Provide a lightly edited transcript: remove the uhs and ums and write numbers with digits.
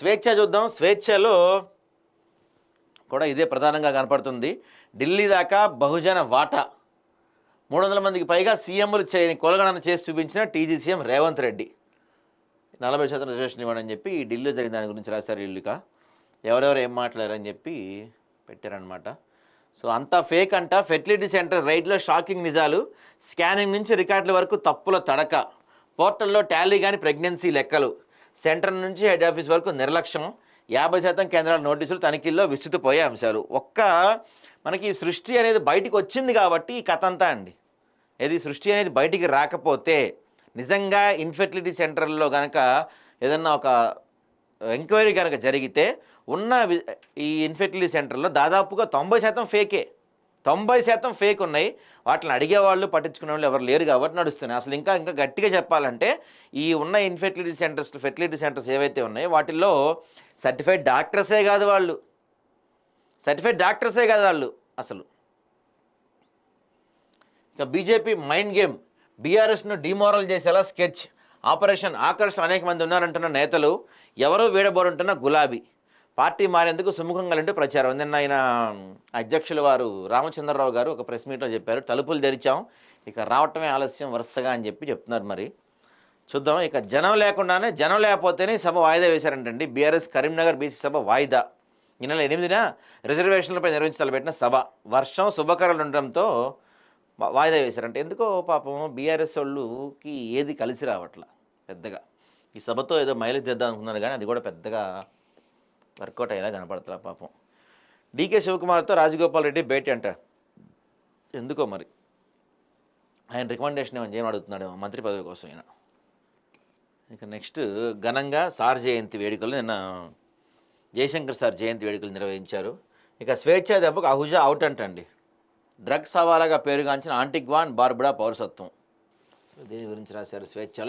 స్వేచ్ఛ చూద్దాం. స్వేచ్ఛలో కూడా ఇదే ప్రధానంగా కనపడుతుంది. ఢిల్లీ దాకా బహుజన వాటా 300 మందికి పైగా సీఎంలు చేయని కొలగణన చేసి చూపించిన TG CM Revanth Reddy 40% reservation ఇవ్వడని చెప్పి ఢిల్లీలో జరిగిన దాని గురించి రాశారు. ఇల్లుక ఎవరెవరు ఏం మాట్లాడారని చెప్పి పెట్టారనమాట. సో అంతా ఫేక్ అంట. ఫెర్టిలిటీ సెంటర్ రైడ్లో షాకింగ్ నిజాలు, స్కానింగ్ నుంచి రికార్డుల వరకు తప్పుల తడక, పోర్టల్లో టాలీ కానీ ప్రెగ్నెన్సీ లెక్కలు, సెంటర్ నుంచి హెడ్ ఆఫీస్ వరకు నిర్లక్ష్యం, 50% కేంద్రాల నోటీసులు, తనిఖీల్లో విస్తుపోయే అంశాలు. మనకి ఈ సృష్టి అనేది బయటికి వచ్చింది కాబట్టి ఈ కథ అంతా అండి. ఏది సృష్టి అనేది బయటికి రాకపోతే నిజంగా ఇన్ఫెర్టిలిటీ సెంటర్లో కనుక ఏదన్నా ఒక ఎంక్వైరీ కనుక జరిగితే ఉన్న ఈ ఇన్ఫెర్టిలిటీ సెంటర్లో దాదాపుగా 90% ఫేకే. 90% ఫేక్ ఉన్నాయి. వాటిని అడిగేవాళ్ళు పట్టించుకునే వాళ్ళు ఎవరు లేరు కాబట్టి నడుస్తున్నాయి. అసలు ఇంకా ఇంకా గట్టిగా చెప్పాలంటే ఈ ఉన్న ఫెర్టిలిటీ సెంటర్స్ ఏవైతే ఉన్నాయో వాటిల్లో సర్టిఫైడ్ డాక్టర్సే కాదు వాళ్ళు అసలు. ఇక బీజేపీ మైండ్ గేమ్, బీఆర్ఎస్ను డిమోరల్ చేసేలా స్కెచ్, ఆపరేషన్ ఆకర్షణ అనేక మంది ఉన్నారంటున్న నేతలు, ఎవరో వీడబోరంటున్న గులాబీ, పార్టీ మారేందుకు సుముఖంగా అంటూ ప్రచారం. నిన్న ఆయన అధ్యక్షుల వారు రామచంద్రరావు గారు ఒక ప్రెస్ మీట్లో చెప్పారు, తలుపులు తెరిచాం ఇక రావటమే ఆలస్యం వరుసగా అని చెప్తున్నారు. మరి చూద్దాం. ఇక జనం లేకపోతేనే సభ వాయిదా వేశారంటండి. బీఆర్ఎస్ కరీంనగర్ బీసీ సభ వాయిదా. ఈ నెల 8న రిజర్వేషన్లపై నిర్వహించి తలపెట్టిన సభ వర్షం శుభకరాలు ఉండడంతో వాయిదా వేశారంటే. ఎందుకో పాపం బీఆర్ఎస్ వాళ్ళకి ఏది కలిసి రావట్లా పెద్దగా. ఈ సభతో ఏదో మైలేజ్ చేద్దాం అనుకున్నారు కానీ అది కూడా పెద్దగా వర్కౌట్ అయ్యేలా కనపడుతున్నా పాపం. డీకే శివకుమార్తో రాజగోపాల్ రెడ్డి భేటీ అంట. ఎందుకో మరి ఆయన రికమెండేషన్ ఏమని చేయమని అడుగుతున్నాడు మంత్రి పదవి కోసం ఆయన. ఇక నెక్స్ట్ ఘనంగా సార్ జయంతి వేడుకలు నిన్న జయశంకర్ సార్ జయంతి వేడుకలు నిర్వహించారు. ఇక స్వేచ్ఛ దెబ్బకు అహుజా అవుట్ అంటండి. డ్రగ్స్ సవాలాగా పేరుగాంచిన ఆంటిగ్వాన్ బార్బుడా పౌరసత్వం. సో దీని గురించి రాశారు స్వేచ్ఛ.